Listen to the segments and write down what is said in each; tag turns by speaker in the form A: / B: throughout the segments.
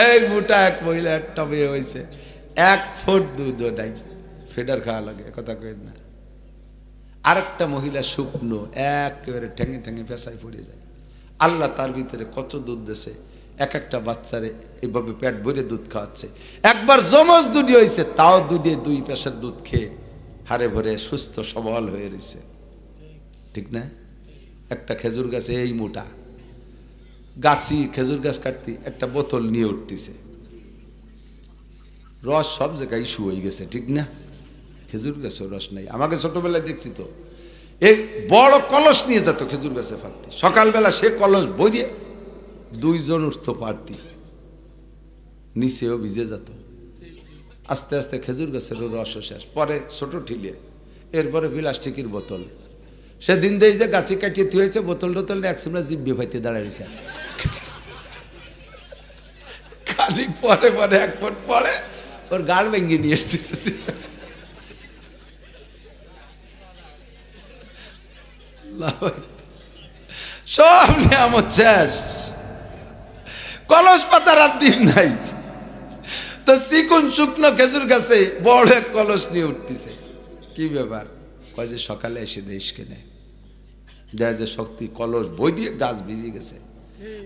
A: এই মোটা এক মহিলা একটা মেয়ে হয়েছে, 1 ফুট দুধও নাই, ফেডার খাওয়া লাগে, কথা কই না। আরেকটা মহিলা শুকনো, একেবারে ঠেঙে ঠেঙে পেশায় পড়ে যায়। আল্লাহ তার ভিতরে কত দুধ দিয়েছে, এক একটা বাচ্চারে এইভাবে পেট ভরে দুধ খাওয়াচ্ছে। একবার যমজ দুধি হয়েছে, তাও দুধে 2 পেশার দুধ খেয়ে হারে ভরে সুস্থ সবল হয়ে রয়েছে, ঠিক না? একটা খেজুর গাছে এই মোটা গাছি, খেজুর গাছ কাটতে একটা বোতল নিয়ে উঠতেছে, রস সব জায়গায় ইস্যু হয়ে গেছে, ঠিক না? খেজুর গাছে রস নাই। আমাকে ছোটবেলায় দেখছি তো, এই বড় কলস নিয়ে যেত খেজুর গাছে ফাটতে, সকালবেলা সে কলস বইয়ে 2 জন উঠতো পারতি, নিচেও ভিজে যেত। আস্তে আস্তে খেজুর গাছের রস শেষ, পরে ছোট ঠিলে, এরপরে প্লাস্টিকের বোতল। সেদিন দেই যে গাছি কাটিয়ে থুয়েছে, বোতল টোতল একসময় জিব্বে ফাইতে দাঁড়াইছে। খালি পরে পরে 1 ফুট পরে ওর গাল ভেঙে নিয়ে এসতেছে। সব নিয়ামত শেষ, কলস পাতার আর দিন নাই। তো চিকুন শুকনো খেজুর গাছে বড় এক কলস নিয়ে উঠতেছে। কি ব্যাপার? কয় যে সকালে এসে দেশ কেনে দেয় যে শক্তি কলস বই দিয়ে গাছ ভিজে গেছে,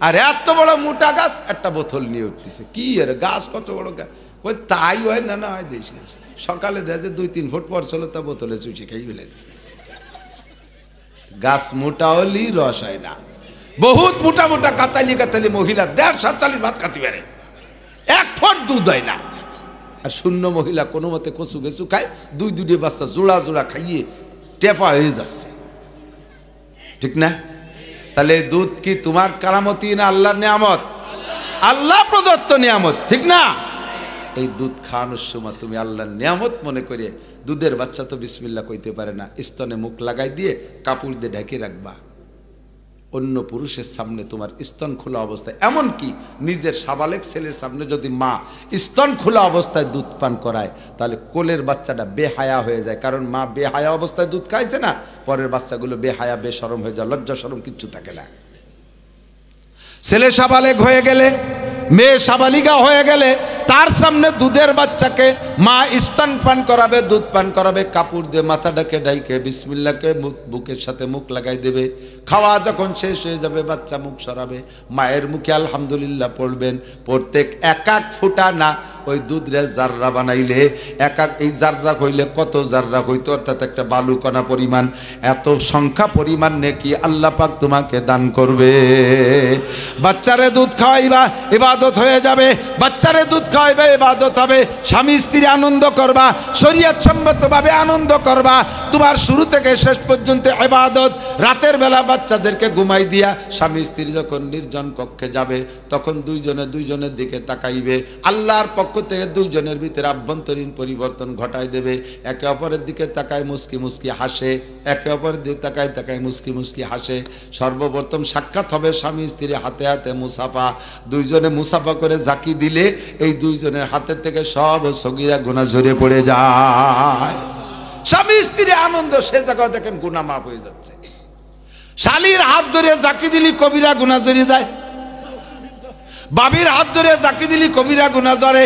A: আর এত বড় মোটা গাছ একটা বোতল নিয়ে উঠতেছে। কি আরে গাছ কত বড় গাছ? ওই তাই হয় না, না হয় দেশ। সকালে দেয় যে 2-3 ফুট পর ছিল, তা বোতলে চুষে খেয়ে ফেলে দিচ্ছে। গাছ মোটা হলি রস হয় না। বহুত মোটা মোটা কাতালি কাতালি মহিলা 1.5-4 ভাত খাতে পারে, 1 ফুট দুধ হয় না। আর শূন্য মহিলা কোনো মতে কচু গেছু খায়, 2 বাচ্চা জোড়া জোড়া খাইয়ে টেপা হয়ে যাচ্ছে, ঠিক না? তাহলে দুধ কি তোমার কারামতি না আল্লাহর নিয়ামত? আল্লাহ প্রদত্ত নিয়ামত, ঠিক না? এই দুধ খাওয়ানোর সময় তুমি আল্লাহর নিয়ামত মনে করে, দুধের বাচ্চা তো বিসমিল্লাহ কইতে পারে না, স্তনে মুখ লাগাই দিয়ে কাপড় দিয়ে ঢেকে রাখবা। অন্য পুরুষের সামনে তোমার স্তন খোলা অবস্থায়, এমনকি নিজের সাবালেক ছেলের সামনে যদি মা স্তন খোলা অবস্থায় দুধ পান করায়, তাহলে কোলের বাচ্চাটা বেহায়া হয়ে যায়। কারণ মা বেহায়া অবস্থায় দুধ খাইছে না, পরের বাচ্চাগুলো বেহায়া বেশরম হয়ে যায়, লজ্জা শরম কিচ্ছু থাকে না। ছেলে সাবালেক হয়ে গেলে, মেয়ে সাবালিকা হয়ে গেলে, তার সামনে দুধের বাচ্চাকে মা স্তন পান করাবে, দুধ পান করাবে, কাপড় দিয়ে মাথাটাকে ঢাইকে বিসমিল্লাহকে বুকের সাথে মুখ লাগাই দেবে। খাওয়া যখন শেষ হয়ে যাবে, বাচ্চা মুখ সরাবে, মায়ের মুখে আলহামদুলিল্লাহ পড়বেন। প্রত্যেক 1 ফুটা না, ওই দুধরে জাররা বানাইলে এই জাররা হইলে কত জাররা হইতো, অর্থাৎ একটা বালুকণা পরিমাণ, এত সংখ্যা পরিমাণ নেকি আল্লাহ পাক তোমাকে দান করবে। বাচ্চারে দুধ খাওয়াইবা, ইবাদত হয়ে যাবে। বাচ্চারে দুধ খাওয়াইবা, ইবাদত হবে। স্বামী স্ত্রী আনন্দ করবা, শরীয়ত সম্মতভাবে আনন্দ করবা। তোমার শুরু থেকে শেষ পর্যন্ত ইবাদত। রাতের বেলা বাচ্চাদেরকে ঘুমাই দিয়া স্বামী স্ত্রী যখন নির্জন কক্ষে যাবে, তখন দুইজনের দিকে তাকাইবে। আল্লাহর পক্ষ থেকে 2 জনের ভিতরে আভ্যন্তরীণ পরিবর্তন ঘটায় দেবে। একে অপরের দিকে তাকায় মুস্কি মুস্কি হাসে, একে অপরের দিকে তাকায় তাকায় মুস্কি মুস্কি হাসে। সর্বপ্রথম সাক্ষাৎ হবে স্বামী স্ত্রী হাতে হাতে মুসাফা। 2 জনে মুসাফা করে ঝাঁকি দিলে এই 2 জনের হাতের থেকে সব সগীরা গুনাহ ঝরে পড়ে যায়। স্বামী স্ত্রী আনন্দ, সে জায়গায় দেখেন গুনাহ মাফ হয়ে যাচ্ছে। শালীর হাত ধরে ঝাঁকি দিলি কবিরা গুনাহ ঝরে যায়, বাবির হাত ধরে ঝাঁকি দিলি কবিরা গুনাহ ঝরে,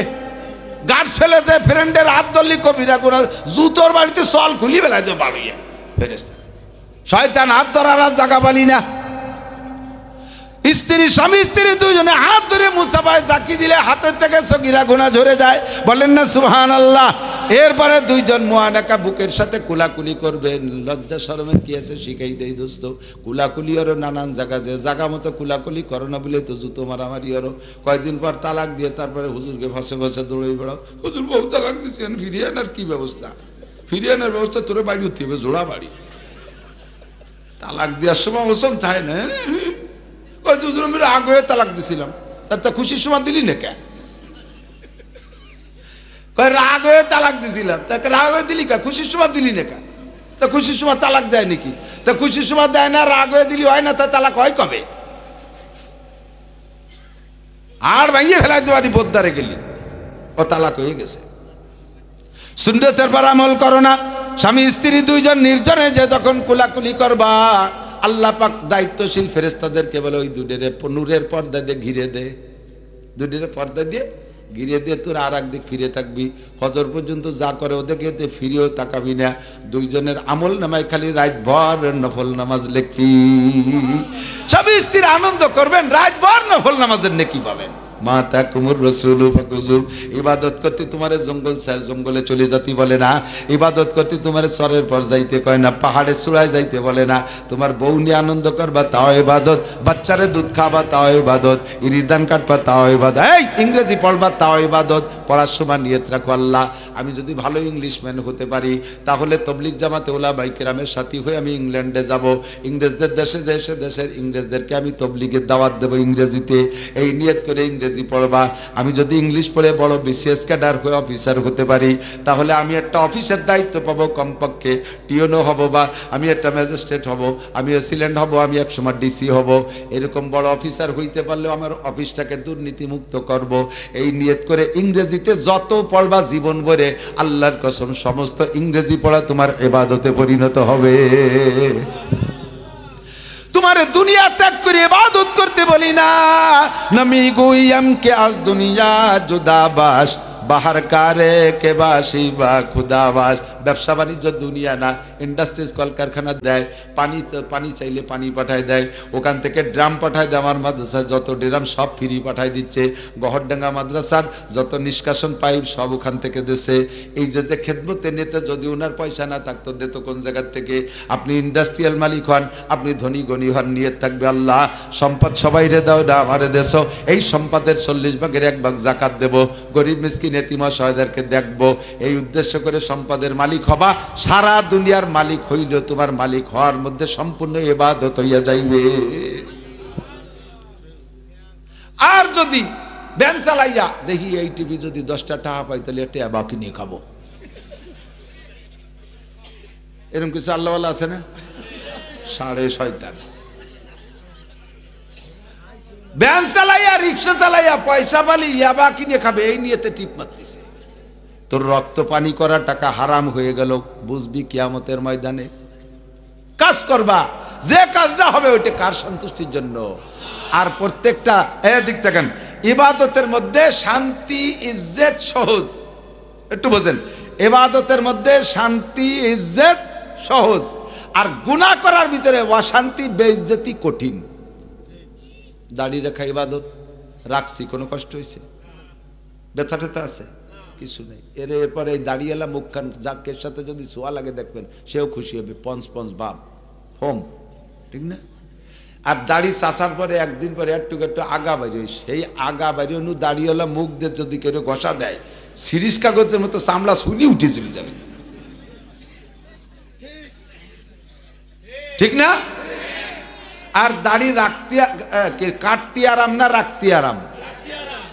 A: গাছ ফেলে দে ফ্রেন্ডের হাত ধরলি কবিরা গুনাহ, জুতোর বাড়িতে সল খুলি বেলায় তো বাড়িয়ে ফেরেশতা। শয়তান হাত ধরার আর জায়গা পালি না। স্ত্রী স্বামী স্ত্রী 2 জনে হাত ধরে মুসাফায় ঝাঁকি দিলে হাতের থেকে সগীরা গুনাহ ঝরে যায়। বলেন না সুবহানাল্লাহ। এরপরে 2 জন মুআনাকা বুকের সাথে কুলাকুলি করবেন। লজ্জা শরমের কি আছে শিখাই দেই দোস্ত। কুলাকুলি আরো নানান জায়গা, যে জায়গা মতো কুলাকুলি করো না বলে তো জুতো মারামারি আরো। কয়েকদিন পর তালাক দিয়ে তারপরে হুজুরকে ফাঁসে ফাঁসে দৌড়াই বেড়াও, হুজুর বহু তালাক দিচ্ছেন, ফিরিয়ে আনার কি ব্যবস্থা? ফিরিয়ে আনার ব্যবস্থা তোরে বাড়ি উঠতে হবে, জোড়া বাড়ি। তালাক দেওয়ার সময় ওসব চায় না, ওই 2 জন মিলে আগ হয়ে তালাক দিছিলাম, তার তো খুশির সময় দিলি না কেন? রাগ হয়ে তালাক দিছিলাম, তাকে রাগ হয়ে দিলি কা? খুশির সময় দিলি না কেন? তা খুশির সময় তালাক দেয় নাকি? তা খুশির সময় দেয় না, রাগ হয়ে দিলি হয় না, তা তালাক হয় কবে? আর ভাঙিয়ে ফেলাই দেওয়ারি বোদ্দারে গেলি, ও তালাক হয়ে গেছে। সুন্নতের পর আমল করো না। স্বামী স্ত্রী 2 জন নির্জনে যে তখন কুলাকুলি করবা, আল্লাহ পাক দায়িত্বশীল ফেরেশতাদেরকে বলে ওই দুধের নূরের পর্দা দিয়ে ঘিরে দে। দুটিরে পর্দা দিয়ে গিরিয়ে দিয়ে তোর আর একদিক ফিরে থাকবি, ফজর পর্যন্ত যা করে ওদেরকে ফিরেও তাকাবি না। দুইজনের আমল নামায় খালি রাত ভর নফল নামাজ লিখবি। স্বামী স্ত্রী আনন্দ করবেন, রাত ভর নফল নামাজের নেকি পাবেন। মাতা কুমুর রসুল ফাকুজুল, ইবাদত করতে তোমার জঙ্গলে চলে যাতে বলে না, ইবাদত করতে তোমার চরের পর যাইতে কয় না, পাহাড়ে চূড়ায় যাইতে বলে না। তোমার বউ নিয়ে আনন্দ করবা তাও ইবাদত, বাচ্চারে দুধ খাবা তাও ইবাদত, ইরির ধান কাটবা তাও ইবাদত, এই ইংরেজি পড়বা তাও ইবাদত। পড়ার সময় নিয়ত রাখো আল্লাহ আমি যদি ভালো ইংলিশম্যান হতে পারি তাহলে তবলিগ জামাতে ওলামায়ে কেরামের সাথী হয়ে আমি ইংল্যান্ডে যাব, ইংরেজদের দেশে দেশে দেশের ইংরেজদেরকে আমি তবলিগের দাওয়াত দেবো ইংরেজিতে। এই নিয়ত করে ইংরেজি পড়বা। আমি যদি ইংলিশ পড়ে বড় বিসিএস ক্যাডার হয়ে অফিসার হতে পারি তাহলে আমি একটা অফিসের দায়িত্ব পাবো, কমপক্ষে টিওনো হব, বা আমি একটা ম্যাজিস্ট্রেট হব, আমি অ্যাসিস্ট্যান্ট হব, আমি একসময় ডিসি হব। এরকম বড় অফিসার হইতে পারলে আমার অফিসটাকে দুর্নীতিমুক্ত করব। এই নিয়ত করে ইংরেজিতে যত পড়বা জীবন ভরে, আল্লাহর কসম সমস্ত ইংরেজি পড়া তোমার ইবাদতে পরিণত হবে। तुम्हारे दुनिया तक कर इबादत करते बोली ना, नमी गोयम के आज दुनिया जुदाबाश बाहर कारे के बासी बा खुदाबास। ব্যবসা বাণিজ্য দুনিয়া না, ইন্ডাস্ট্রিজ কলকারখানা দেয়, পানি চাইলে পানি পাঠায় দেয়, ওখান থেকে ড্রাম পাঠায় দেয়। আমার মাদ্রাসার যত ড্রাম সব ফ্রি পাঠায় দিচ্ছে, গহরডাঙ্গা মাদ্রাসার যত নিষ্কাশন পাইপ সব ওখান থেকে দিচ্ছে। এই যে খেদমতে নিতে যদি ওনার পয়সা না থাকতো দিত কোন জায়গার থেকে? আপনি ইন্ডাস্ট্রিয়াল মালিক হন, আপনি ধনী গণী হন, নিয়ে থাকবে আল্লাহ সম্পদ সবাই রে দাও না আমারে দেশ, এই সম্পদের 40 ভাগের 1 ভাগ জাকাত দেব, গরিব মিসকিন এতিম অসহায়দেরকে দেখবো। এই উদ্দেশ্য করে সম্পদের মালিক হবা, সারা দুনিয়ার মালিক হইল তোমার মালিক হওয়ার মধ্যে সম্পূর্ণ ইবাদত হইয়া যাইবে। আর যদি ব্যান চালাইয়া দেখি এই টিভি যদি 10টা টাকা পাই তাহলে একটা বাকি নিয়ে খাবো, এরকম কিছু আল্লাহওয়ালা আছে না? সাড়ে শয়তান। ব্যান চালাইয়া রিক্সা চালাইয়া পয়সা পালি ইয়াবা কিনে খাবে, এই নিয়েতে টিপ মারতেছে। তোর রক্ত পানি করা টাকা হারাম হয়ে গেল, বুঝবি কিয়ামতের ময়দানে। কাজ করবা, যে কাজটা হবে ওইটা কার সন্তুষ্টির জন্য। আর প্রত্যেকটা দিক থাকেন ইবাদতের মধ্যে শান্তি ইজ্জত সহজ, একটু বোঝেন। ইবাদতের মধ্যে শান্তি ইজ্জত সহজ, আর গুনাহ করার ভিতরে অশান্তি বেইজ্জতি কঠিন। দাড়ি রাখা ইবাদত, রাখছি কোনো কষ্ট হয়েছে? ব্যথা ট্যাথা আছে? কিছু নেই। এরপরে এই দাড়িওয়ালা মুখখান যাকের সাথে যদি ছোঁয়া লাগে দেখবেন সেও খুশি হবে, পঞ্চ পঞ্চ ভাব হোম, ঠিক না? আর দাড়ি চাষার পরে একদিন পরে একটু একটু আগা বাড়ি, সেই আগা বাড়ি অনু দাড়িওয়ালা মুখ দিয়ে যদি কেউ ঘষা দেয় সিরিজ কাগজের মতো চামড়া শুনি উঠে চলে যাবে, ঠিক না? আর দাড়ি রাখতে কাটতে আরাম না রাখতে আরাম?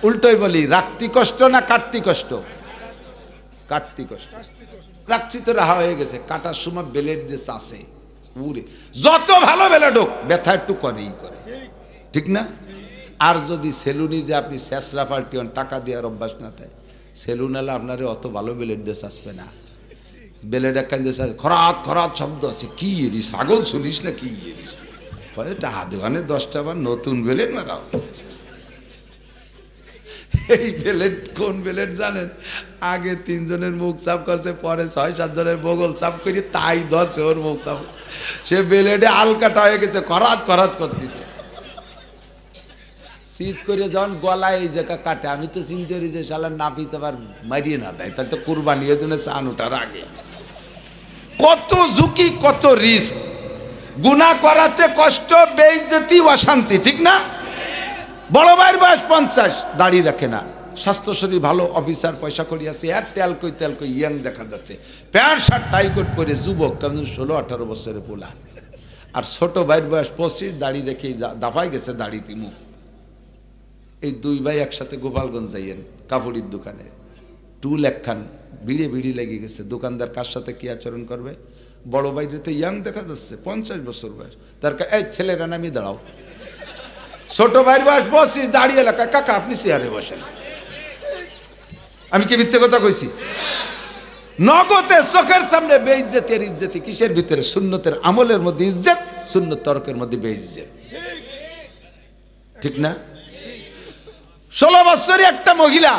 A: উল্টোই বলি, রাখতে কষ্ট না কাটতে কষ্ট? কাটতে কষ্ট। রাখছি তো রাহা হয়ে গেছে, কাটার সময় ব্লেড দিয়ে চাষে পুরে যত ভালো ব্লেড হোক ব্যথা একটু করেই করে, ঠিক না? আর যদি সেলুনি যে আপনি শেষরা পাল্টি টাকা দেওয়ার অভ্যাস না থাকে, সেলুন এলা আপনারে অত ভালো ব্লেড দিয়ে চাষবে না। ব্লেড একখান দিয়ে খরাত খরাত শব্দ আছে, কি এরিস ছাগল শুনিস না কি এরিস, টাকা দোকানে 10টা বার নতুন ব্লেড মারাও। এই ব্লেড কোন ব্লেড জানেন? আগে 3 জনের মুখ চাপ করছে, পরে 6-7 জনের বগল চাপ করে তাই ধরছে ওর মুখ চাপ, সে ব্লেডে আলকাটা হয়ে গেছে, করাত করাত করতেছে। শীত করে যখন গলায় এই জায়গা কাটে, আমি তো চিন্তা করি যে শালা নাপিত আবার মারিয়ে না দেয়, তাহলে তো কুরবানি এর জন্য চান ওঠার আগে কত ঝুঁকি কত রিস্ক। গুনাহ করাতে কষ্ট, বেইজ্জতি অশান্তি, ঠিক না? বড় ভাইয়ের বয়স 50, দাড়ি রাখে না, স্বাস্থ্য শরীর ভালো, অফিসার পয়সা করি আছে, আর তেল কই ইয়াং দেখা যাচ্ছে, প্যান্ট শার্ট টাই কোট পরে যুবক, কেমন 16-18 বছরের পোলা। আর ছোট ভাইয়ের বয়স 25, দাড়ি রেখে দাফাই গেছে দাড়িতে মুখ। এই 2 ভাই একসাথে গোপালগঞ্জ যাইয়েন কাপড়ির দোকানে, টুল একখান বিড়ি লেগে গেছে, দোকানদার কার সাথে কি আচরণ করবে? বড় ভাইরে তো ইয়াং দেখা যাচ্ছে, 50 বছর বয়স, তার এই ছেলেরা নামি দাঁড়াও। ছোট ভাইয়ের বয়স 25, দাঁড়িয়ে এলাকায়, কাকা আপনি চেয়ারে বসেন। আমি কি মিথ্যে কথা কইছি? নগদে চোখের সামনে বেইজ্জতি আর ইজ্জতি কিসের ভিতরে? সুন্নতের আমলের মধ্যে ইজ্জত, সুন্নত তর্কের মধ্যে বেইজ্জত, ঠিক না? 16 বছরের একটা মহিলা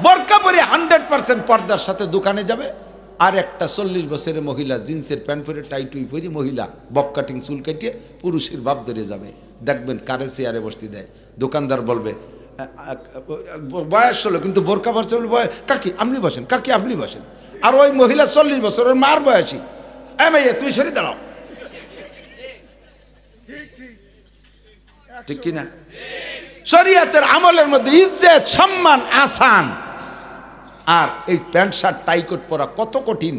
A: বোরকা পরে 100% পর্দার সাথে দোকানে যাবে, আর একটা 40 বছরের মহিলা জিন্সের প্যান্ট পরে টাই টুই পরে মহিলা বব কাটিং চুল কাটিয়ে পুরুষের বাপ ধরে যাবে। দেখবেন কারে চেয়ারে বসতে দেয়। দোকানদার বলবে বয়স হলো কিন্তু বোরকা পরছে, কাকি আপনি বসেন, কাকি আপনি বসেন। আর ওই মহিলা 40 বছর, ওর মার বয়সী, ভাইয়া তুই সরি দাঁড়াও। ঠিক কিনা? শরীয়তের আমলের মধ্যে ইজ্জত সম্মান আসান, আর এই প্যান্ট শার্ট টাই কোট পরা কত কঠিন,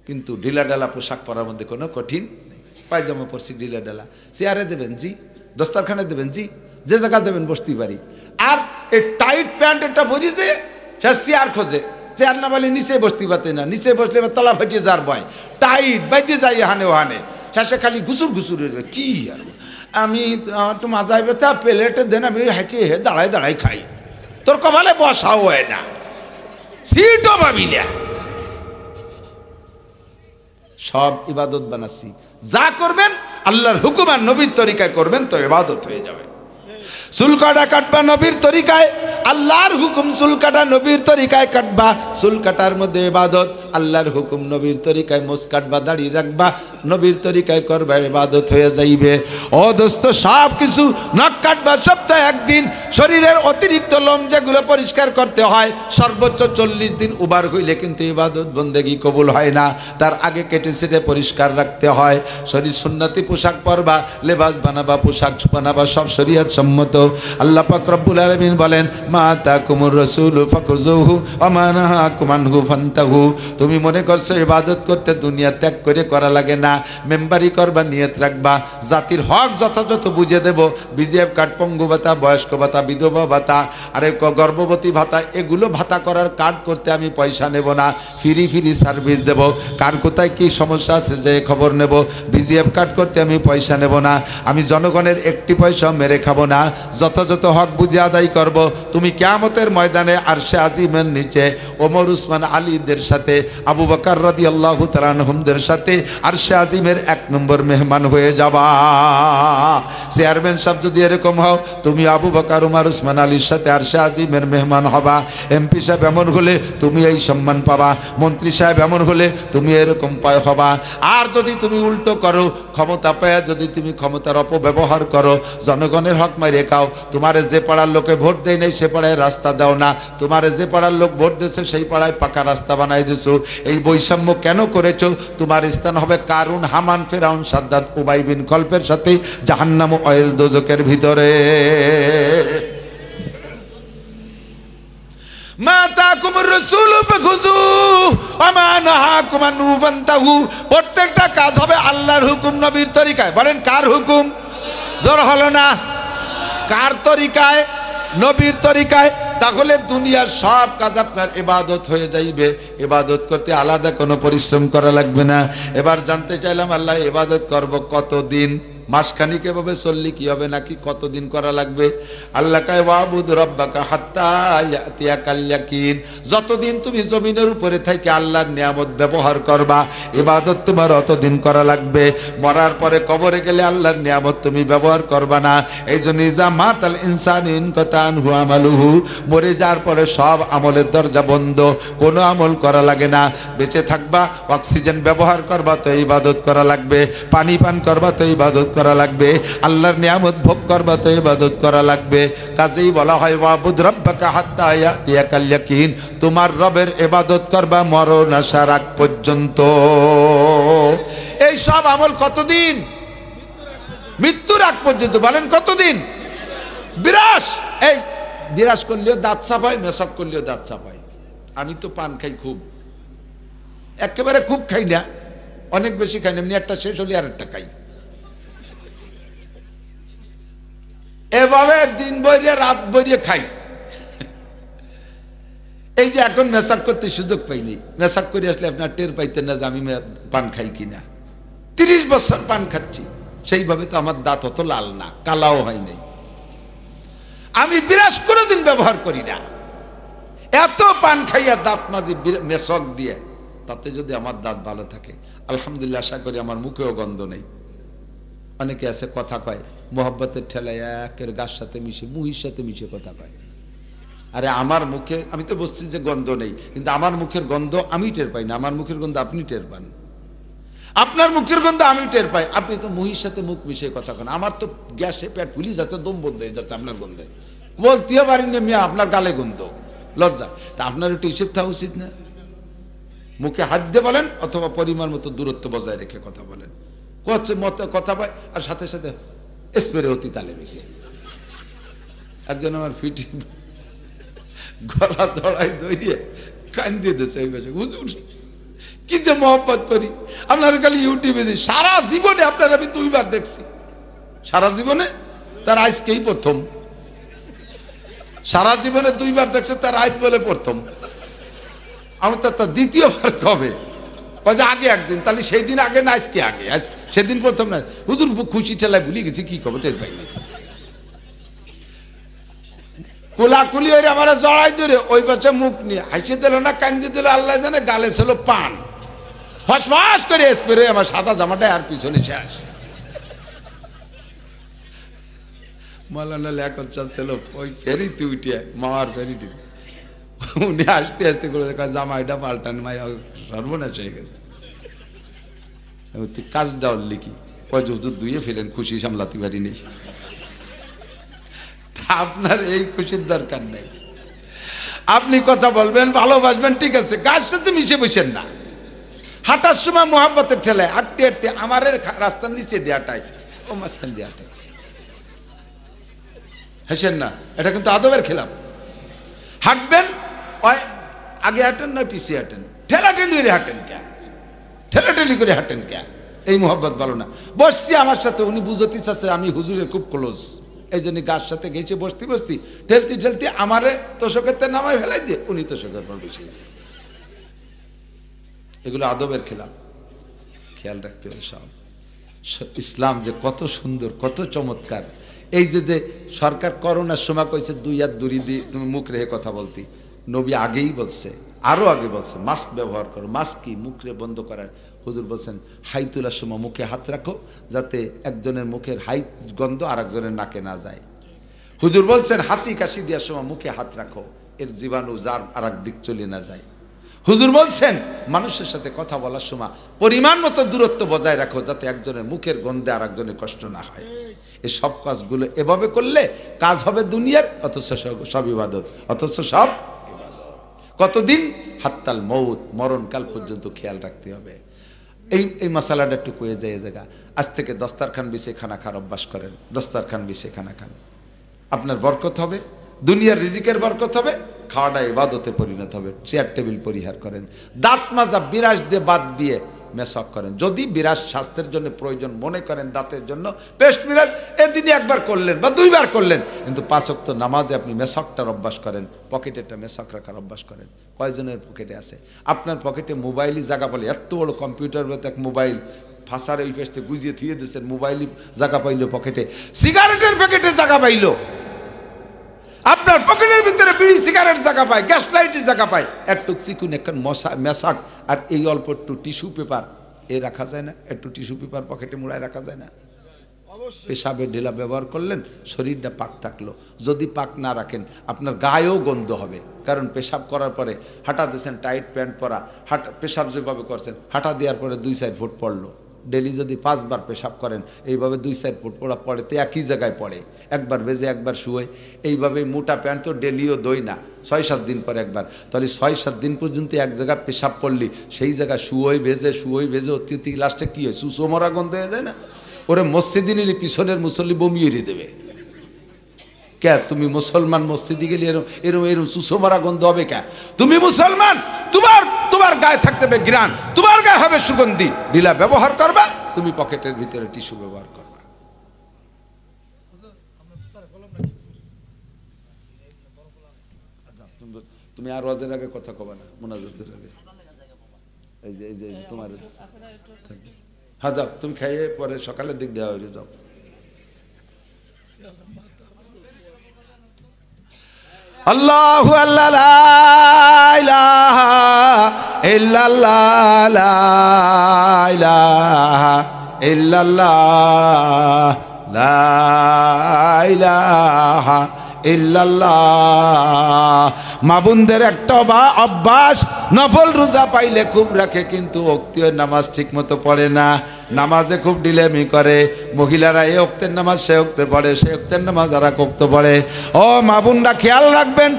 A: কিন্তু ঢিলা ঢালা পোশাক পরার মধ্যে কোনো কঠিন নেই। পায়জামা পরছি ঢিলা ঢালা, চেয়ারে দেবেন জি, দস্তারখানে দেবেন জি, যে জায়গা দেবেন বসতে পারি। আর এই টাইট প্যান্ট একটা পরি যে সে চেয়ার খোঁজে, চেয়ার না বলে নিচে বসতে পারতে না, নিচে বসলে তলা ফাটিয়ে যার ভয়, টাইট বাইতে যাই এখানে ওখানে, শেষে খালি ঘুসুর ঘুসুর কি। আর আমি একটু মাজায় ব্যথা, প্লেটে দেন, আমি হাঁটিয়ে দাঁড়ায় দাঁড়াই খাই, তোর কপালে বসাও হয় না, সিটও পাবি না। সব ইবাদত বানাচ্ছি, যা করবেন আল্লাহর হুকুম আর নবীর তরিকায় করবেন তো ইবাদত হয়ে যাবে। চুল কাটা কাটবা নবীর তরিকায়, আল্লাহর হুকুম চুল কাটা নবীর তরিকায় কাটবা, চুল কাটার মধ্যে ইবাদত, আল্লাহর হুকুম নবীর তরিকায় মোছ কাটবা, দাড়ি রাখবা, নবীর তরিকায় করবা, ইবাদত হয়ে যাইবে। ও দোস্ত, সব কিছু নখ কাটবা সপ্তাহে একদিন, শরীরের অতিরিক্ত লোম যেগুলো পরিষ্কার করতে হয় সর্বোচ্চ 40 দিন উবার হইলে কিন্তু ইবাদত বন্দেগী কবুল হয় না, তার আগে কেটে ছেটে পরিষ্কার রাখতে হয়। শরীর সুন্নতি পোশাক পরবা, লেবাস বানাবা, পোশাক বানাবা, সব শরীয়ত সম্মত। আল্লাহ পাক রব্বুল আলামিন বলেন, মা তাকুমুর রাসূল ফাকুযুহু ওয়া মা নাহাকুম আনহু ফান্তাহু। তুমি মনে করছো ইবাদত করতে দুনিয়া ত্যাগ করে করা লাগে না, মেম্বারি করবা, নিয়ত রাখবা, জাতির হক যথাযথ বুঝে দেব। বিজিএফ কার্ড, পঙ্গু ভাতা, বয়স্ক ভাতা, বিধবা ভাতা, আরে গর্ভবতী ভাতা, এগুলো ভাতা করার কার্ড করতে আমি পয়সা নেব না, ফ্রি ফ্রি সার্ভিস দেব। কার কোথায় কি সমস্যা আছে যে খবর নেব। বিজিএফ কার্ড করতে আমি পয়সা নেব না, আমি জনগণের একটি পয়সা মেরে খাবো না, যথাযথ হক বুঝে আদায় করব। তুমি কিয়ামতের ময়দানে আরশে আজিমের নিচে ওমর, উসমান, আলীদের সাথে, আবু বকর রাদিয়াল্লাহু তাআলা আনহুমদের সাথে আরশে আজিমের 1 নম্বর মেহমান হয়ে যাবা। চেয়ারম্যান সাহেব যদি এরকম হও, তুমি আবু বকর, উমর, উসমান, আলীর সাথে আরশে আজিমের মেহমান হবা। এমপি সাহেব এমন হলে তুমি এই সম্মান পাবা, মন্ত্রী সাহেব এমন হলে তুমি এরকম পায় হবা। আর যদি তুমি উল্টো করো, ক্ষমতা পায় যদি তুমি ক্ষমতার অপব্যবহার করো, জনগণের হক মাইরে খাও, তোমারে যে পাড়ার লোকে ভোট দেয় নাই সে পাড়ায় রাস্তা দাও না, তোমারে যে পাড়ার লোক ভোট দিয়েছে সেই পাড়ায় পাকা রাস্তা বানাই দিছো, এই বৈষম্য কেন করেছো? তোমার স্থান হবে কারুন, হামান, ফেরাউন, সাদ্দাত, উবাই বিন খলফের সাথে জাহান্নাম, অয়েল দোজকের ভিতরে। প্রত্যেকটা কাজ হবে আল্লাহর হুকুম নবীর তরিকায়। বলেন কার হুকুম? জোর হলো না? কার তরিকায়? নবীর তরিকায়। তাহলে দুনিয়ার সব কাজ আপনার ইবাদত হয়ে যাইবে, ইবাদত করতে আলাদা কোনো পরিশ্রম করা লাগবে না। এবার জানতে চাইলাম, আল্লাহ ইবাদত করব কতদিন? মাসখানিক এভাবে চললে কি হবে নাকি কতদিন করা লাগবে? আল্লাহ কয় ওয়াবুদ রাব্বাকা হাত্তা ইয়াতিয়াকাল ইয়াকিন। যতদিন তুমি জমিনের উপরে থেকে আল্লাহর নিয়ামত ব্যবহার করবা, ইবাদত তোমার অতদিন করা লাগবে। মরার পরে কবরে গেলে আল্লাহর নিয়ামত তুমি ব্যবহার করবা না। এই জন্য ইজা মাতাল ইনসানু ইনকাতা আনহু আমালুহু, মরে যাওয়ার পরে সব আমলের দরজা বন্ধ, কোনো আমল করা লাগে না। বেঁচে থাকবা, অক্সিজেন ব্যবহার করবা তো ইবাদত করা লাগবে, পানি পান করবা তো ইবাদত করা লাগবে, আল্লাহর নিয়ামত ভোগ করবা তো ইবাদত করা লাগবে। কাজেই বলা হয় ওয়াবুদ রাব্বাকা হাত্তা ইয়াতিয়াকাল ইয়াকিন, তোমার রবের ইবাদত করবা মরণ আসার আগ পর্যন্ত। এই সব আমল কতদিন? মৃত্যুর আগ পর্যন্ত। বলেন কতদিন? বিরাস। এই বিরাস করলেও দাঁত চাপায়, মেসক করলেও দাঁত চাপায়। আমি তো পান খাই খুব, একেবারে খুব খাই না, অনেক বেশি খাই না, এমনি একটা শেষ হলে আর একটা খাই। এভাবে দিন বইরে রাত বইরে খাই। এই যে এখন মেসাক করতে সুযোগ পাইনি, মেসাক করে আসলে আপনার টের পাইতেন না যে আমি পান খাই কিনা। 30 বছর পান খাচ্ছি, সেইভাবে তো আমার দাঁত অত লাল না, কালাও হয় নাই। আমি বিরাস কোনোদিন ব্যবহার করি না। এত পান খাইয়া দাঁত মাঝে মেসক দিয়ে, তাতে যদি আমার দাঁত ভালো থাকে আলহামদুলিল্লাহ, আশা করি আমার মুখেও গন্ধ নেই। অনেকে আছে কথা কয় মোহাব্বতের ঠেলায় একের গাছ সাথে মিশে মুহির সাথে মিশে কথা কয়। আরে আমার মুখে, আমি তো বলছি যে গন্ধ নেই, কিন্তু আমার মুখের গন্ধ আমি টের পাই না, আমার মুখের গন্ধ আপনি টের পান। আপনার মুখের গন্ধ আমি টের পাই, আপনি তো মুহির সাথে মুখ মিশে কথা কন। আমার তো গ্যাসে পেট ফুলি যাচ্ছে, দম বন্ধ হয়ে যাচ্ছে আপনার গন্ধে, বলতেও পারি না মিয়া আপনার গালে গন্ধ, লজ্জা। তা আপনার একটু হিসেব থাকা উচিত না? মুখে হাত দিয়ে বলেন অথবা পরিমাণ মতো দূরত্ব বজায় রেখে কথা বলেন। হচ্ছে মতো কথা পায় আর সাথে সাথে স্প্রে অতি তালে রয়েছে। একজন আমার ফিটি গলা জড়াই দৌড়িয়ে কান দিয়ে দিয়েছে ওই পাশে, হুজুর কি যে মহব্বত করি আপনার, খালি ইউটিউবে দিই, সারা জীবনে আপনার আমি 2 বার দেখছি, সারা জীবনে, তার আজকেই প্রথম। সারা জীবনে 2 বার দেখছে, তার আজ বলে প্রথম। আমি তো তার দ্বিতীয়বার কবে যে আগে একদিন, তাহলে সেই দিন আগে না আজকে আগে, আজ সেদিন প্রথম না। হুজুর খুশি ঠেলায় ভুলে গেছি কি খবর টের পাইনি। কোলাকুলি হয়ে আমার জড়াই ধরে ওই পাশে মুখ নিয়ে হাসি দিল না কান্দি দিল আল্লাহ জানে, গালে ছিল পান, ফসফস করে স্প্রে, আমার সাদা জামাটা আর পিছনে শেষ। মৌলানা লেখক সব ছিল ওই ফেরিতে উঠিয়ে, মামার ফেরিতে উনি আসতে আসতে করে জামাইটা পাল্টান, মাই সর্বনাশ হয়ে গেছে। তুই কাজ দাও লিখি কয় হুজুর ধুয়ে ফেলেন, খুশি সামলাতে পারিনি। আপনার এই খুশির দরকার নেই। আপনি কথা বলবেন, ভালোবাসবেন, ঠিক আছে, গাছ সাথে মিশে বসেন না। হাঁটার সময় মোহাব্বতের ঠেলে হাঁটতে হাঁটতে আমার রাস্তার নিচে দেওয়াটাই ও মাঝখান দেওয়াটাই হেসেন না, এটা কিন্তু আদবের খেলাফ। হাঁটবেন ওই আগে হাঁটেন না পিছিয়ে হাঁটেন, ঠেলাঠেলি করে হাঁটেন কে, ঠেলাঠেলি করে হাঁটেন কে, এই মোহাব্বত ভালো না। বসছি আমার সাথে, উনি বুঝতে চাচ্ছে আমি হুজুরের খুব ক্লোজ, এই জন্য গাছ সাথে গেছে বসতে বসতে ঠেলতে ঠেলতে আমারে তোষকের নামায় ফেলাই দিয়ে উনি তোষকের পর বসিয়েছে। এগুলো আদবের খেলাফ, খেয়াল রাখতে হবে সব। ইসলাম যে কত সুন্দর, কত চমৎকার। এই যে সরকার করোনার সময় কইছে 2 হাত দূরে দিয়ে তুমি মুখ রেখে কথা বলতি, নবী আগেই বলছে, আরো আগে বলছে মাস্ক ব্যবহার করো। মাস্ক কি? মুখ রে বন্ধ করার। হুজুর বলছেন হাই তোলার সময় মুখে হাত রাখো, যাতে একজনের মুখের হাই গন্ধ আর একজনের নাকে না যায়। হুজুর বলছেন হাসি কাশি দেওয়ার সময় মুখে হাত রাখো, এর জীবাণু যার আর এক দিক চলে না যায়। হুজুর বলছেন মানুষের সাথে কথা বলার সময় পরিমাণ মতো দূরত্ব বজায় রাখো, যাতে একজনের মুখের গন্ধে আর একজনের কষ্ট না হয়। এই সব কাজগুলো এভাবে করলে কাজ হবে দুনিয়ার, অথচ সব ইবাদত, অথচ সব কতদিন? হাত্তাল মৌত, মরণকাল পর্যন্ত খেয়াল রাখতে হবে। এই মশালাটা একটু কয়ে যায় জায়গা। আজ থেকে দস্তারখান বিছে খানা খাওয়ার অভ্যাস করেন, দস্তারখান বিছে খানা খান, আপনার বরকত হবে, দুনিয়ার রিজিকের বরকত হবে, খাওয়াটা ইবাদতে পরিণত হবে। চেয়ার টেবিল পরিহার করেন, দাঁত মাজা বিরাজ দিয়ে বাদ দিয়ে মেশক করেন। যদি বিরাজ স্বাস্থ্যের জন্য প্রয়োজন মনে করেন, দাঁতের জন্য পেস্ট বিরাজ এদিনই একবার করলেন বা 2 বার করলেন, কিন্তু 5 ওয়াক্ত নামাজে আপনি মেশকটার অভ্যাস করেন, পকেটে একটা মেশক রাখার অভ্যাস করেন। কয়জনের পকেটে আছে? আপনার পকেটে মোবাইলই জায়গা বলে, এত বড় কম্পিউটার এক মোবাইল ফাঁসার ওই পেস্টে গুজিয়ে থুয়ে দিচ্ছেন, মোবাইলই জায়গা পাইলো পকেটে, সিগারেটের প্যাকেটে জায়গা পাইলো, আপনার পকেটের ভিতরে বিড়ি সিগারেট জায়গা পায়, গ্যাস লাইটের জায়গা পায়, একটু চিকুন একটা মেশাক আর এই অল্প একটু টিস্যু পেপার এ রাখা যায় না? একটু টিস্যু পেপার পকেটে মুড়ায় রাখা যায় না? পেশাবের ঢেলা ব্যবহার করলেন, শরীরটা পাক থাকলো। যদি পাক না রাখেন আপনার গায়েও গন্ধ হবে, কারণ পেশাব করার পরে হাঁটা দিয়েছেন, টাইট প্যান্ট পরা, পেশাব যেভাবে করছেন, হাঁটা দেওয়ার পরে 2-4 ফুট পড়লো। ডেলি যদি 5 বার পেশাব করেন, এইভাবে 2-4 ফুট পড়া পড়ে তো একই জায়গায় পড়ে, একবার ভেজে একবার শুয়ে। এইভাবে মোটা প্যান্ট তো ডেলিও দই না, 6-7 দিন পরে একবার, তাহলে 6-7 দিন পর্যন্ত এক জায়গায় পেশাব পড়লি, সেই জায়গায় শুয়োই ভেজে অত্যধিক লাস্টে কী হয়? সুসমরা গন্ধ হয়ে যায় না? ওরে মসজিদে নিলে পিছনের মুসল্লি বমি এড়িয়ে দেবে। কে তুমি মুসলমান, মসজিদে গেলে এরম সুসমরা গন্ধ হবে কে? তুমি মুসলমান, তোমার গায়ে থাকতে হবে ঘ্রাণ, তোমার গায়ে হবে সুগন্ধি। ঢিলা ব্যবহার করবা, তুমি পকেটের ভিতরে টিস্যু ব্যবহার করবা। তুমি আর ওয়াজের আগে কথা কবা না, মুনাজাতের আগে। এই যে তোমার হ্যাঁ যাও, তুমি খাইয়ে পরে সকালের দিক দেওয়া হয়ে যাও। আল্লাহু আল্লাহ লা ইলাহা ইল্লাল্লাহ লা ইলাহা ইল্লাল্লাহ লা ইলাহা ইল্লাল্লাহ। মা বোনদের একটা অভ্যাস, নফল রোজা পাইলে খুব রাখে, কিন্তু ওক্তীয় নামাজ ঠিক মতো পড়ে না, নামাজে খুব ডিলেমি করে। মহিলারা এ ওক্তের নামাজ সে ওক্তে পড়ে, সে ওক্তের নামাজ আর এক ওক্ত পড়ে। ও মা বোনরা খেয়াল রাখবেন,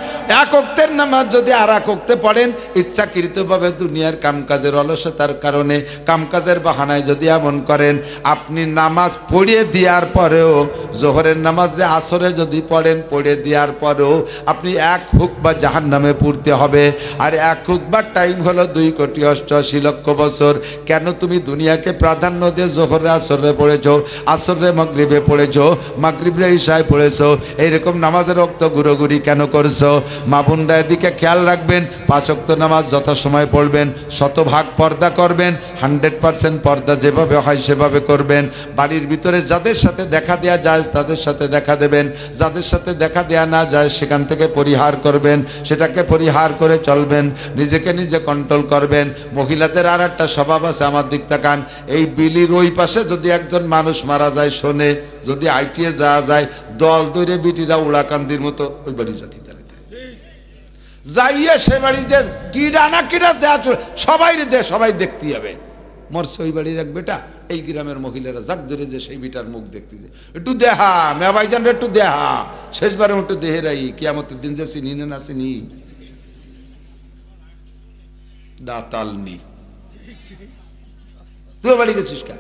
A: এক ওক্তের নামাজ যদি আর এক ওক্তে পড়েন, ইচ্ছাকৃতভাবে দুনিয়ার কামকাজের অলসতার কারণে, কামকাজের বাহানায় যদি এমন করেন, আপনি নামাজ পড়িয়ে দেওয়ার পরেও, জোহরের নামাজে আসরে যদি পড়েন, পড়ে দেওয়ার পরেও আপনি এক হুকবা জাহান্নামে পড়তে হবে। আর এক হুকবার টাইম হলো 2,88,00,000 বছর। কেন তুমি দুনিয়াকে প্রাধান্য দিয়ে জোহরে আসরে পড়েছো, আসরে মাগরিবে পড়েছো, মাগরিবে ইশায় পড়েছো, এইরকম নামাজের ওক্ত ঘুরোঘুরি কেন করছো? মা বোনরা এদিকে খেয়াল রাখবেন, 5 ওয়াক্ত নামাজ যথাসময় পড়বেন, শতভাগ পর্দা করবেন, 100% পর্দা যেভাবে হয় সেভাবে করবেন। বাড়ির ভিতরে যাদের সাথে দেখা দেওয়া যায় তাদের সাথে দেখা দেবেন, যাদের সাথে দেখা দেয়া না যায় সেখান থেকে পরিহার করবেন, সেটাকে পরিহার করে চলবেন, নিজেকে নিজে কন্ট্রোল করবেন। মহিলাদের আর একটা স্বভাব আছে, আমার দিক তাকান, এই বিলির ওই পাশে যদি একজন মানুষ মারা যায়, শোনে যদি আইটিএ যাওয়া যায়, দল দৈরে বিটিরা উড়াকান্দির মতো ওই বাড়ি জাতি যাইয়ে সে বাড়ি যে কিরা না কিরা দেয়া সবাই দে, সবাই দেখতে যাবে। মরছে ওই বাড়ির এক বেটা, এই গ্রামের মহিলারা জাগ ধরে যে সেই বেটার মুখ দেখতে যায়, একটু দেহা মে ভাইজান একটু দেহা, শেষবারে একটু দেহেরাই কিয়ামতের দিন যে চিনি না চিনি দাতালনি। তুই বাড়ি গেছিস কা?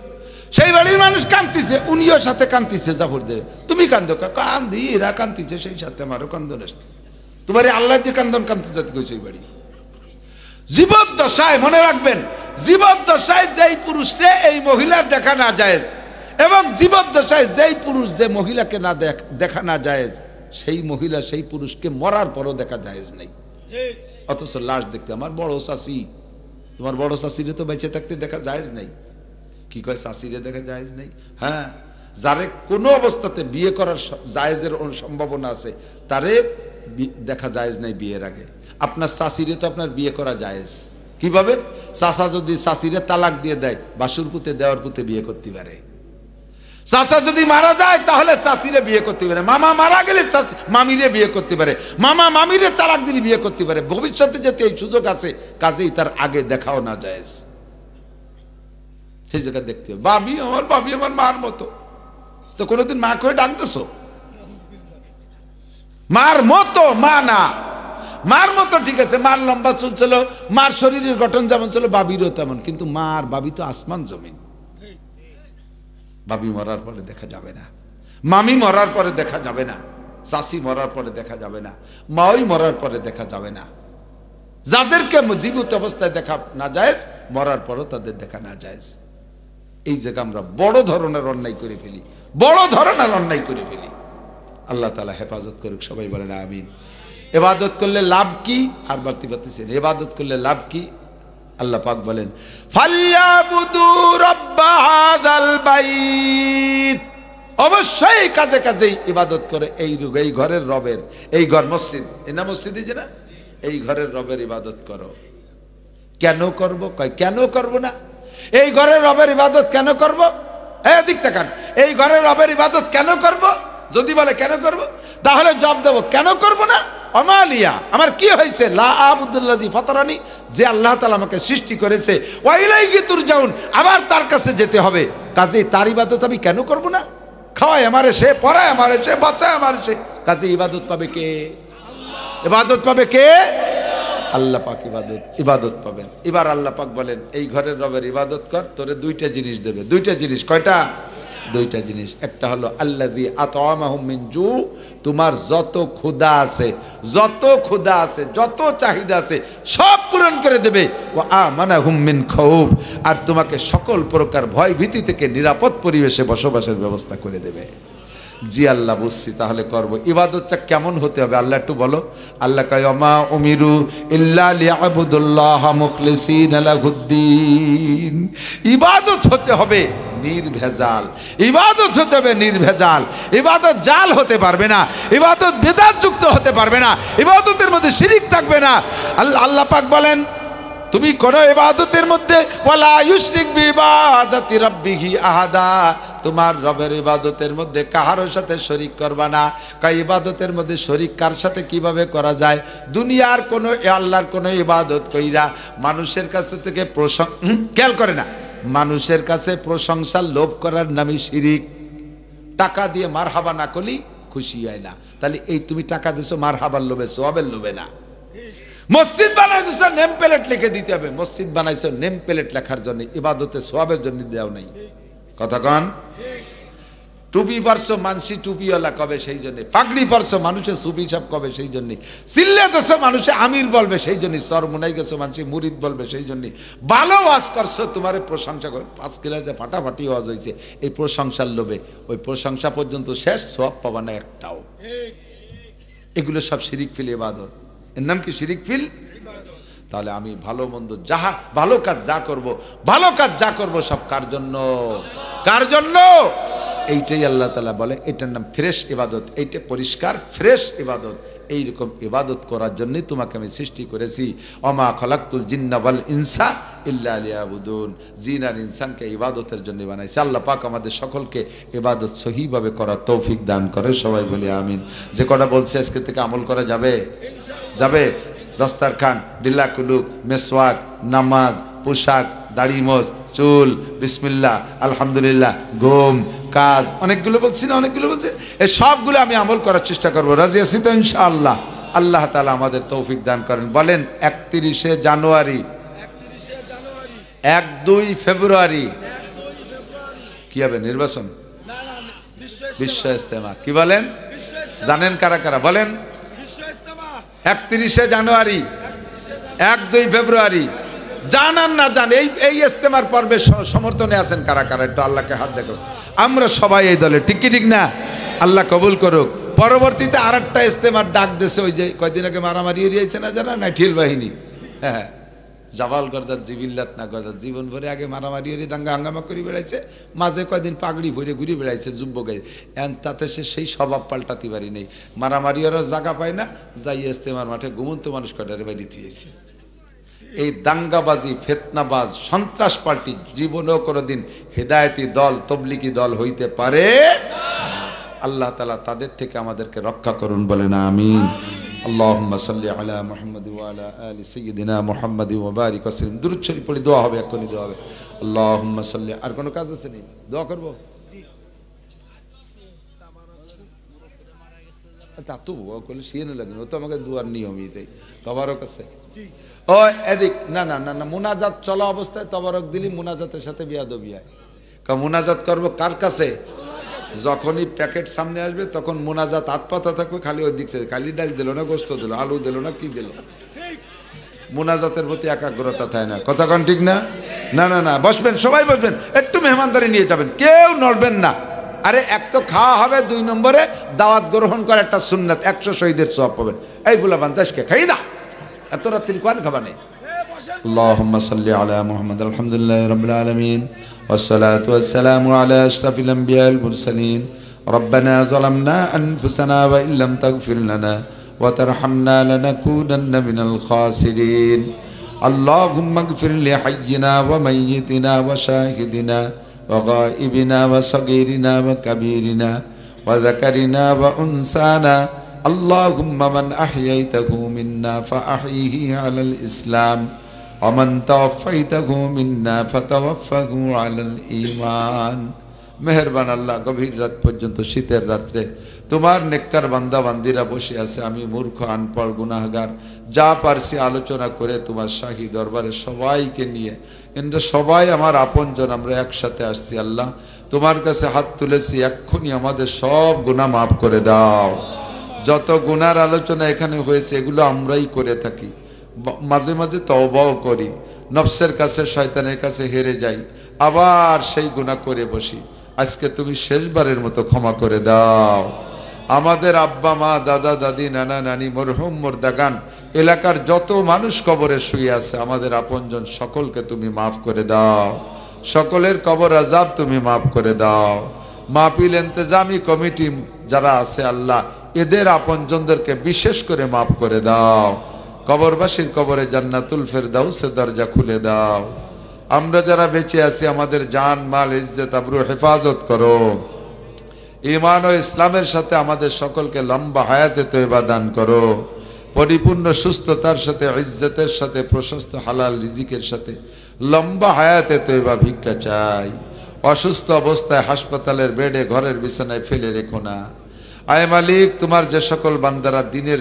A: সেই বাড়ির মানুষ কান্দিছে, উনিও সাথে কান্দিছে, জাফর দে তুমি কান্দো, কান্দি এরা কান্দিছে, সেই সাথে আমারও কান্দন আসতেছে। তোমার আল্লাহ দিয়ে কান্দন কান্দতে যাতে কইছে এই বাড়ি। জীবদ্দশায় মনে রাখবেন, জীবদ্দশায় যেই পুরুষে এই মহিলার দেখা না জায়েজ, এবং জীবদ্দশায় যেই পুরুষ যে মহিলাকে না দেখা না জায়েজ, সেই মহিলা সেই পুরুষকে মরার পরও দেখা জায়েজ নেই। অথচ লাশ দেখতে, আমার বড় চাচি, তোমার বড় চাচিরে তো বেঁচে থাকতে দেখা জায়েজ নেই। কি কয় চাচিরে দেখা জায়েজ নেই? হ্যাঁ, যারে কোনো অবস্থাতে বিয়ে করার জায়েজের সম্ভাবনা আছে তারে দেখা জায়েজ নেই বিয়ের আগে। আপনার চাচিরে তো আপনার বিয়ে করা জায়েজ। কিভাবে? চাচা যদি চাচিরে তালাক দিয়ে দেয়, বাসুর পুতে দেওয়ার পুতে বিয়ে করতে পারে। চাচা যদি মারা যায় তাহলে চাচিরে বিয়ে করতে পারে, মামা মারা গেলে মামিরে বিয়ে করতে পারে, মামা মামিরে তালাক দিলে বিয়ে করতে পারে। ভবিষ্যতে যেতে এই সুযোগ আছে, কাজেই তার আগে দেখাও না জায়েজ। সেই জায়গায় দেখতে হবে, বাবি আমার মার মতো, তো কোনোদিন মা করে ডাক দেছো? মার মতো মা না, মার মতো ঠিক আছে, মার লম্বা চুল ছিল, মার শরীরের গঠন যেমন ছিল বাবিরও তেমন, কিন্তু মা আর বাবি তো আসমান জমিন। বাবি মরার পরে দেখা যাবে না, মামি মরার পরে দেখা যাবে না, চাচি মরার পরে দেখা যাবে না, মাই মরার পরে দেখা যাবে না। যাদেরকে জীবিত অবস্থায় দেখা না যায়, মরার পরও তাদের দেখা না যায়। এই জায়গা আমরা বড় ধরনের অন্যায় করে ফেলি, বড় ধরনের অন্যায় করে ফেলি। আল্লাহ তাআলা হেফাজত করুক, সবাই বলেন আমিন। ইবাদত করলে লাভ কি? আর বাড়তি পারতেছেন, ইবাদত করলে লাভ কি? আল্লাহ পাক বলেন, ফালিয়াবুদু রাব্ব হাযাল বাইত, অবশ্যই কাজে কাজেই ইবাদত করে এই ঘরের রবের, এই ঘর মসজিদ, এই না মসজিদই যে না, এই ঘরের রবের ইবাদত করো। কেন করব? কয় কেন করব না? এই ঘরের রবের ইবাদত কেন করব? এদিক তাকান, এই ঘরের রবের ইবাদত কেন করব? যদি বলে কেন করব, তাহলে জবাব দেব কেন করব না। আমালিয়া, আমার কি হয়েছে? লা আবুদুল্লাযী ফাতারানি, যে আল্লাহ তাআলা আমাকে সৃষ্টি করেছে, ওয়া ইলাইহি তুরজাউন, আবার তার কাছে যেতে হবে। কাজেই তার ইবাদত আমি কেন করব না? খাওয়ায় আমারে সে, পড়ায় আমারে সে, বাঁচায় আমারে সে, কাজে ইবাদত পাবে কে? ইবাদত পাবে কে? আল্লাহ পাক ইবাদত পাবেন। এবার আল্লাহ পাক বলেন, এই ঘরের রবের ইবাদত কর, তোরে দুইটা জিনিস দেবে। দুইটা জিনিস, কয়টা? দুইটা জিনিস। একটা হলো আল্লাযী আত'আমাহুম মিন জু, তোমার যত ক্ষুধা আছে, যত ক্ষুধা আছে, যত চাহিদা আছে সব পূরণ করে দেবে। ওয়া আমানাহুম মিন খাউফ, আর তোমাকে সকল প্রকার ভয় ভীতি থেকে নিরাপদ পরিবেশে বসবাসের ব্যবস্থা করে দেবে। জি আল্লাহ, বুঝছি, তাহলে করব। ইবাদতটা কেমন হতে হবে আল্লাহ একটু বলো। আল্লাহ কয়, ওমা উমিরু ইল্লা লিয়াবুদুল্লাহ মুখলিসিনা লাহুদ্দিন। ইবাদত হতে হবে নির্ভেজাল, ইবাদত হতে হবে নির্ভেজাল। ইবাদত জাল হতে পারবে না, ইবাদত বেদাত যুক্ত হতে পারবে না, ইবাদতের মধ্যে শিরিক থাকবে না। আল্লাহ পাক বলেন, তুমি কোন ইবাদতের মধ্যে ওয়ালা ইউশরিক বিইবাদাতি রাব্বিহি আহাদা, তোমার রবের ইবাদতের মধ্যে কাহারও সাথে শরীক করবা না। কাই ইবাদতের মধ্যে শরীক কার সাথে কিভাবে করা যায়? দুনিয়ার কোন আল্লাহর কোন ইবাদত কইরা মানুষের কাছ থেকে খেয়াল করে না, মানুষের কাছে প্রশংসার লোভ করার নামই শিরিক। টাকা দিয়ে মারহাবা না করলি খুশি হয় না, তাহলে এই তুমি টাকা দিছো মারহাবার লোভে, সওয়াবের লোভে না। মসজিদ বানাইছো নেম প্লেট লিখে দিতে হবে, মসজিদ বানাইছো নেম প্লেট লেখার জন্য, ইবাদতে সওয়াবের জন্য দেও নাই। কথা কন। টুপি পরছো মানসি টুপিওয়ালা কবে সেই জন্য, পাগড়ি পরছো মানুষে সুফি সাহেব কবে সেই জন্য, সিল্লে দেশো মানুষে আমির বলবে সেই জন্য, সর মুনাই গেছো মানুষে মুরিদ বলবে সেই জন্য। ভালো ওয়াজ করছো তোমার প্রশংসা করে, 5 কিলো যে ফাটাফাটি ওয়াজ হয়েছে এই প্রশংসার লোভে, ওই প্রশংসা পর্যন্ত শেষ, সওয়াব পাবা না একটাও। এগুলো সব শিরিক ফিল ইবাদত। এর নাম কি শিরিক ফিল? তাহলে আমি ভালো মন্দ যাহা ভালো কাজ যা করব, ভালো কাজ যা করব সব কার জন্য? কার জন্য? এইটাই আল্লাহ তাআলা বলে এটার নাম ফ্রেশ ইবাদত, এইটা পরিষ্কার ফ্রেশ ইবাদত। এইরকম ইবাদত করার জন্যই তোমাকে আমি সৃষ্টি করেছি। ওমা খলাকতুল জিন্না ওয়াল ইনসা ইল্লা লিয়াবুদুন, জিন আর ইনসানকে ইবাদতের জন্য বানাইছে। আল্লাহ পাক আমাদের সকলকে ইবাদত সহিভাবে করার তৌফিক দান করে, সবাই বলি আমিন। যে কটা বলছে আজকে থেকে আমল করা যাবে, যাবে। দস্তারখান, ডিল্লা কুলুক, মেসওয়াক, নামাজ, পোশাক, দাড়ি মোজ, চুল, বিসমিল্লাহ, আলহামদুলিল্লাহ, ঘুম, কাজ, অনেকগুলো বলছি না, অনেকগুলো বলছি, এই সবগুলো আমি আমল করার চেষ্টা করবো। রাজি আছি তো ইনশাআল্লাহ? আল্লাহ তাআলা আমাদের তৌফিক দান করেন। বলেন 31শে জানুয়ারি, 1-2 ফেব্রুয়ারি কি হবে? নির্বাচন, বিশ্ব ইজতেমা। কি বলেন? জানেন কারা কারা? বলেন। 31শে জানুয়ারি, 1-2 ফেব্রুয়ারি। জানান না জান এই ইজতেমার পর্বে সমর্থনে আছেন কারা কারা? একটু আল্লাহকে হাত দেখো। আমরা সবাই এই দলে, ঠিক কি ঠিক না? আল্লাহ কবুল করুক। পরবর্তীতে আরেকটা ইজতেমার ডাক দেশে, ওই যে কয়দিন আগে মারামারি হয়েছে না জানা, না ঠিল বাহিনী, হ্যাঁ, জাবাল গর্দার জিবিল্লাত না গর্দার, জীবন ভরে আগে মারামারি হয়ে দাঙ্গা হাঙ্গামা করে বেড়াইছে, মাঝে কয়দিন পাগড়ি ভরে ঘুরে বেড়াইছে যুবকে, তাতে সে সেই স্বভাব পাল্টাতে পারি নেই। মারামারি ওরা জায়গা পায় না, যাই ইজতেমার মাঠে ঘুমন্ত মানুষ কটারে বাড়ি দিয়েছে। এই দাঙ্গাবাজি, ফিতনাবাজ, সন্ত্রাস পার্টি জীবনেও কোনোদিন হেদায়েতি দল, তবলিগি দল হইতে পারে। আল্লাহ তাআলা তাদের থেকে আমাদেরকে রক্ষা করুন, বলেন আমিন। আল্লাহুম্মা সাল্লি আলা মুহাম্মাদ ওয়া আলা আলি সাইয়্যিদিনা মুহাম্মাদ ওয়া বারিক ওয়া সাল্লিম। দুরূদ শরীফ পড়ি, দোয়া হবে, এক্ষুনি দোয়া হবে। আল্লাহুম্মা সাল্লি। আর কোনো কাজ আছে নেই? দোয়া করব। তা তো ও কইলে শিয়ানো লাগে, ও তো আমাকে দুয়ার নিয়মই দেয়। তবারক আছে ও এদিক, না না না না, মুনাজাত চলা অবস্থায় তবারক দিলি মুনাজাতের সাথে বিয়াদবি হয়। মুনাজাত করবো কার কাছে? যখনই প্যাকেট সামনে আসবে তখন মুনাজাত হাত পাতা থাকবে, খালি ওই দিক থেকে, খালি ডাল দিল না, গোস্ত দিল, আলু দিল না, কি দিল, মুনাজাতের প্রতি একাগ্রতা থাকে না। কথা কন ঠিক না? না না না, বসবেন, সবাই বসবেন, একটু মেহমানদারি নিয়ে যাবেন, কেউ নড়বেন না। আরে এক তো খাওয়া হবে, 2 নম্বরে দাওয়াত গ্রহণ করে একটা সুন্নাত, 100 শহীদের সওয়াব পাবেন। এই বুলা বাঞ্চাসকে খাই দা, এত রাত্রি কোন খাবা নেই। اللهم صل على محمد. الحمد لله رب العالمين والصلاة والسلام على أشرف الأنبياء المرسلين. ربنا ظلمنا أنفسنا وإن لم تغفر لنا وترحمنا لنكونن من الخاسرين. اللهم اغفر لحينا وميتنا وشاهدنا وغائبنا وصغيرنا وكبيرنا وذكرنا وأنثانا. اللهم من أحييته منا فأحيه على الإسلام ومن توفيته منا فتوفه على الإيمان. মেহেরবান আল্লাহ, গভীর রাত পর্যন্ত শীতের রাত্রে তোমার নেককার বান্দা বান্দিরা বসে আছে, আমি মূর্খ, আনপড়, গুনাহগার, যা পারছি আলোচনা করে তোমার শাহী দরবারে সবাইকে নিয়ে, এরা সবাই আমার আপনজন, আমরা একসাথে আসছি। আল্লাহ তোমার কাছে হাত তুলেছি, এক্ষুনি আমাদের সব গুনাহ মাফ করে দাও। যত গুনার আলোচনা এখানে হয়েছে এগুলো আমরাই করে থাকি, মাঝে মাঝে তওবাও করি, নফসের কাছে, শয়তানের কাছে হেরে যাই, আবার সেই গুনাহ করে বসি। আজকে তুমি শেষবারের মতো ক্ষমা করে দাও। আমাদের আব্বা মা, দাদা দাদি, নানা নানি, মরহুম মুর্দাগান, এলাকার যত মানুষ কবরে শুয়ে আছে, আমাদের আপনজন, সকলকে তুমি মাফ করে দাও। সকলের কবর আযাব তুমি মাফ করে দাও। মাহফিল ইন্তেজামি কমিটি যারা আছে আল্লাহ, এদের আপনজনদেরকে বিশেষ করে মাফ করে দাও। কবরবাসীর কবরে জান্নাতুল ফেরদাউসে দরজা খুলে দাও। আমরা যারা বেঁচে আছি আমাদের জান মাল ইজ্জত আবরু হেফাজত করো। ঈমান ও ইসলামের সাথে আমাদের সকলকে লম্বা হায়াতে তয়বা দান করো। পরিপূর্ণ সুস্থতার সাথে ইজ্জতের সাথে প্রশস্ত হালাল রিজিকের সাথে লম্বা হায়াতে তয়বা ভিক্ষা চাই। অসুস্থ অবস্থায় হাসপাতালের বেডে ঘরের বিছানায় ফেলে রেখো না। আয় মালিক, তোমার যে সকল বান্দারা দিনের